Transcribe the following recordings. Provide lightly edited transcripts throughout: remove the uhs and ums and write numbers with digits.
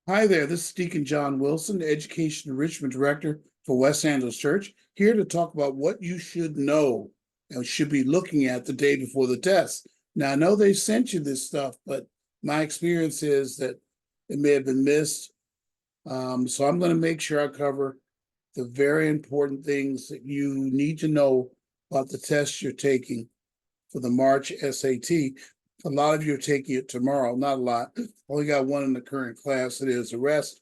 Hi there, this is Deacon John Wilson, Education Enrichment Director for West Angeles Church, here to talk about what you should know and should be looking at the day before the test. Now, I know they sent you this stuff, but my experience is that it may have been missed. So I'm going to make sure I cover the very important things that you need to know about the test you're taking for the March SAT. A lot of you are taking it tomorrow, not a lot. Only got one in the current class. It is. The rest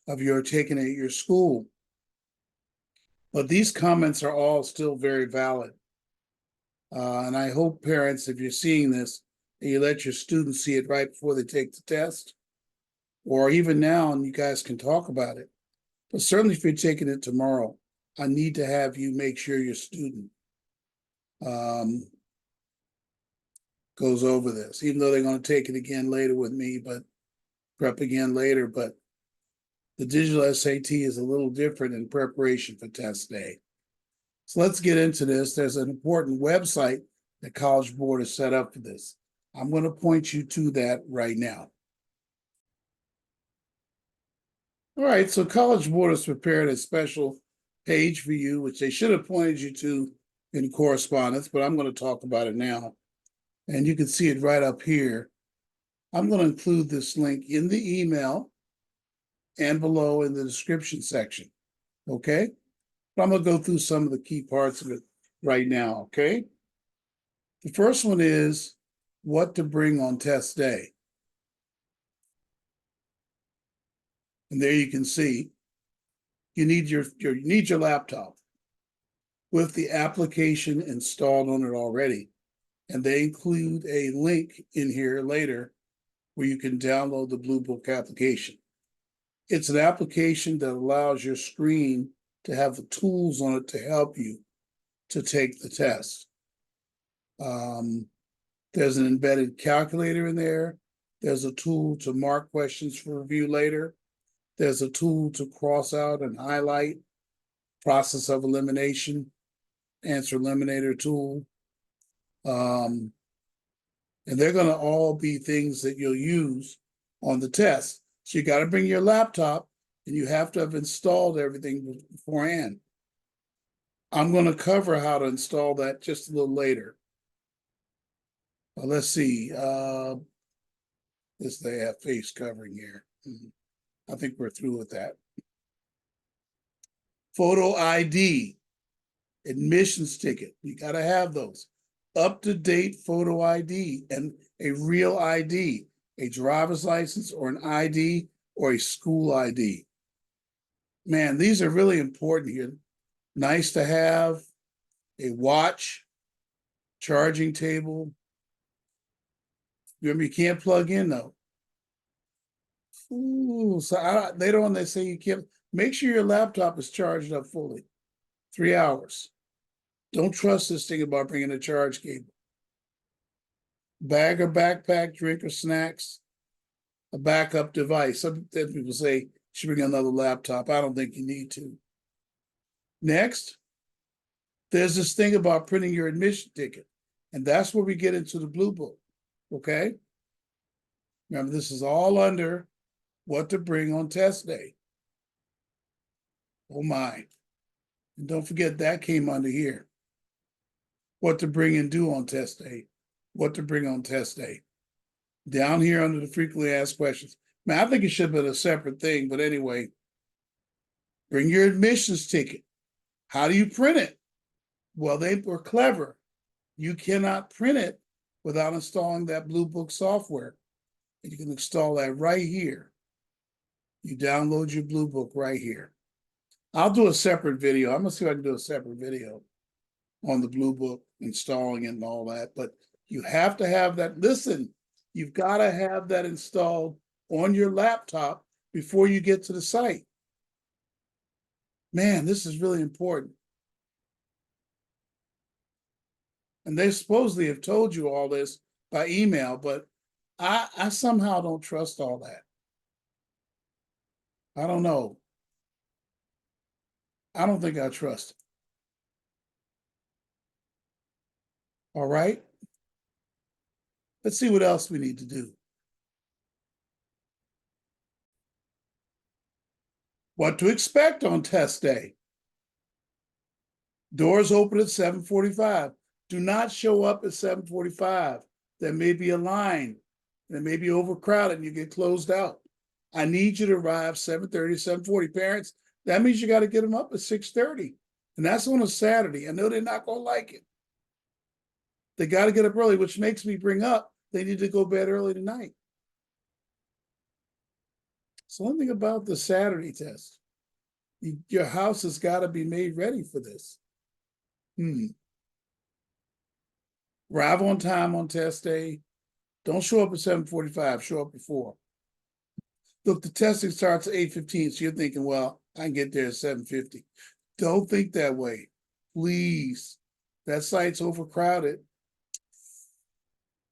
of you are taking it at your school. But these comments are all still very valid. And I hope parents, if you're seeing this, that you let your students see it right before they take the test, or even now, and you guys can talk about it. But certainly if you're taking it tomorrow, I need to have you make sure your student goes over this, even though they're going to take it again later with me, but prep again later. But the digital SAT is a little different in preparation for test day. So let's get into this. There's an important website the College Board has set up for this. I'm going to point you to that right now. All right, so College Board has prepared a special page for you, which they should have pointed you to in correspondence, but I'm going to talk about it now. And you can see it right up here. I'm going to include this link in the email and below in the description section, okay? But I'm going to go through some of the key parts of it right now, okay? The first one is what to bring on test day. And there you can see you need your laptop with the application installed on it already. And they include a link in here later where you can download the Blue Book application. It's an application that allows your screen to have the tools on it to help you to take the test. There's an embedded calculator in there. There's a tool to mark questions for review later. There's a tool to cross out and highlight, process of elimination, answer eliminator tool. And they're going to all be things that you'll use on the test. So you got to bring your laptop and you have to have installed everything beforehand. I'm going to cover how to install that just a little later. Let's see. This they have face covering here. I think we're through with that. Photo ID, admissions ticket. You got to have those. Up-to-date photo ID and a real ID, a driver's license or an ID or a school ID. Man, these are really important here. Nice to have a watch, charging table. Remember, you can't plug in though. Ooh, so later on they say you can't. Make sure your laptop is charged up fully, 3 hours. Don't trust this thing about bringing a charge cable. Bag or backpack, drink or snacks, a backup device. Some people say you should bring another laptop. I don't think you need to. Next, there's this thing about printing your admission ticket. And that's where we get into the Blue Book, okay? Remember, this is all under what to bring on test day. Oh my. And don't forget that came under here. What to bring and do on test day. What to bring on test day. Down here under the frequently asked questions. Man, I think it should have been a separate thing, but anyway, bring your admissions ticket. How do you print it? Well, they were clever. You cannot print it without installing that Blue Book software. And you can install that right here. You download your Blue Book right here. I'll do a separate video. I'm going to see if I can do a separate video on the Blue Book, installing it and all that. But you have to have that. Listen, you've got to have that installed on your laptop before you get to the site. Man, this is really important. And they supposedly have told you all this by email, but I somehow don't trust all that. I don't know. I don't think I trust it. All right. Let's see what else we need to do. What to expect on test day. Doors open at 7:45. Do not show up at 7:45. There may be a line. There may be overcrowded and you get closed out. I need you to arrive 7:30, 7:40. Parents, that means you got to get them up at 6:30. And that's on a Saturday. I know they're not going to like it. They got to get up early, which makes me bring up they need to go to bed early tonight. So one thing about the Saturday test, your house has got to be made ready for this. Arrive on time on test day. Don't show up at 7:45, show up before. Look, the testing starts at 8:15, so you're thinking, well, I can get there at 7:50. Don't think that way. Please. That site's overcrowded.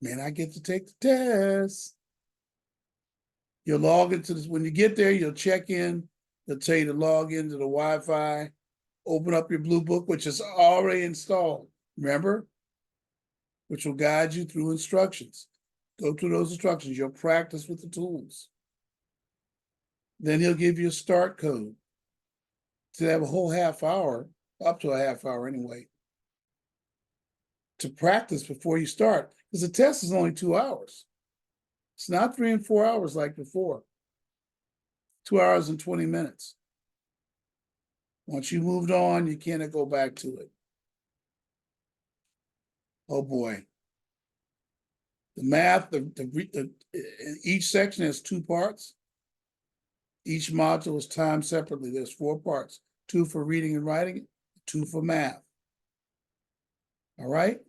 Man, I get to take the test. You'll log into this. When you get there, you'll check in. They'll tell you to log into the Wi-Fi. Open up your Blue Book, which is already installed. Remember? Which will guide you through instructions. Go through those instructions. You'll practice with the tools. Then he'll give you a start code to have a whole half hour, up to a half hour anyway, to practice before you start. Because the test is only 2 hours. It's not 3 and 4 hours like before. 2 hours and 20 minutes. Once you moved on, you can't go back to it. Oh boy. The math, each section has 2 parts. Each module is timed separately. There's 4 parts, 2 for reading and writing, 2 for math. All right?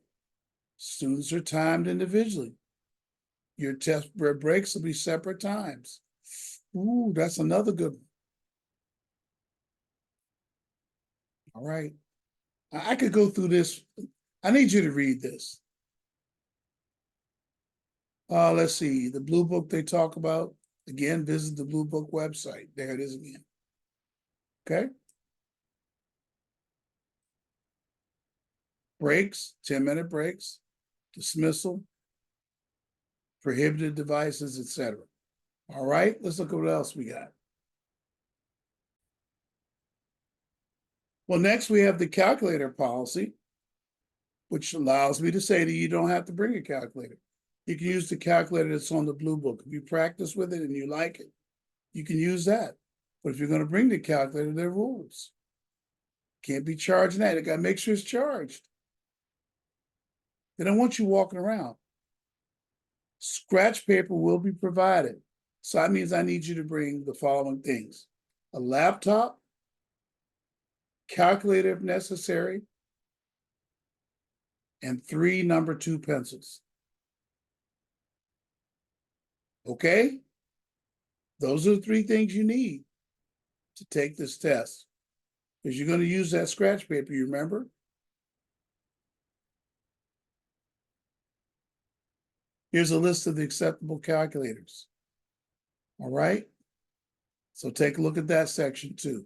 Students are timed individually. Your test breaks will be separate times. Ooh, that's another good one. All right. I could go through this. I need you to read this. Let's see. The Blue Book they talk about. Again, visit the Blue Book website. There it is again. Okay. Breaks, 10-minute breaks, dismissal, prohibited devices, etc. All right, let's look at what else we got. Well, next we have the calculator policy, which allows me to say that you don't have to bring a calculator. You can use the calculator that's on the Blue Book. If you practice with it and you like it, you can use that. But if you're going to bring the calculator, there are rules. Can't be charging that. You got to make sure it's charged. They don't want you walking around. Scratch paper will be provided. So that means I need you to bring the following things: a laptop, calculator if necessary, and 3 number 2 pencils. Okay? Those are the 3 things you need to take this test. Because you're going to use that scratch paper, you remember? Here's a list of the acceptable calculators. All right? So take a look at that section too.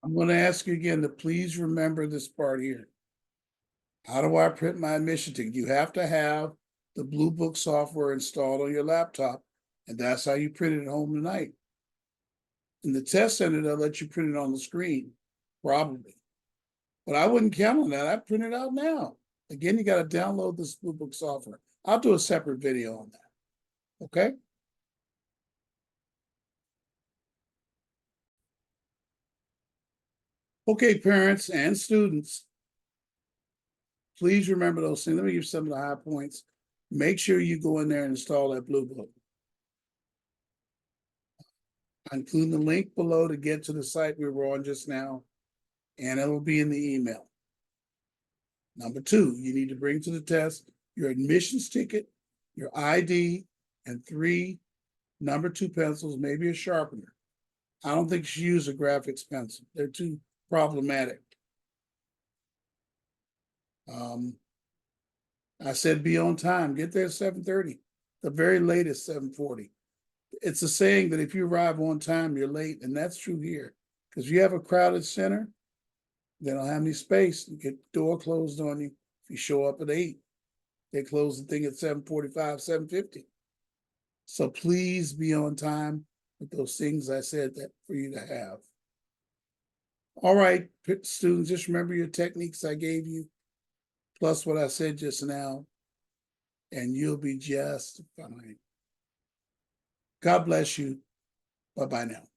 I'm going to ask you again to please remember this part here. How do I print my admission ticket? You have to have the Blue Book software installed on your laptop, and that's how you print it at home tonight. In the test center, they'll let you print it on the screen, probably. But I wouldn't count on that. I print it out now. Again, you got to download this Blue Book software. I'll do a separate video on that. Okay? Okay, parents and students, please remember those things. Let me give you some of the high points. Make sure you go in there and install that Blue Book. I'm including the link below to get to the site we were on just now, and it'll be in the email. Number 2, you need to bring to the test your admissions ticket, your ID, and 3 number 2 pencils, maybe a sharpener. I don't think you should use a graphics pencil. They're too problematic. I said be on time. Get there at 7:30. The very latest 7:40. It's a saying that if you arrive on time, you're late, and that's true here. Because if you have a crowded center, they don't have any space. You get the door closed on you. If you show up at 8, they close the thing at 7:45, 7:50. So please be on time with those things I said that for you to have. All right, students, just remember your techniques I gave you, plus what I said just now, and you'll be just fine. God bless you. Bye-bye now.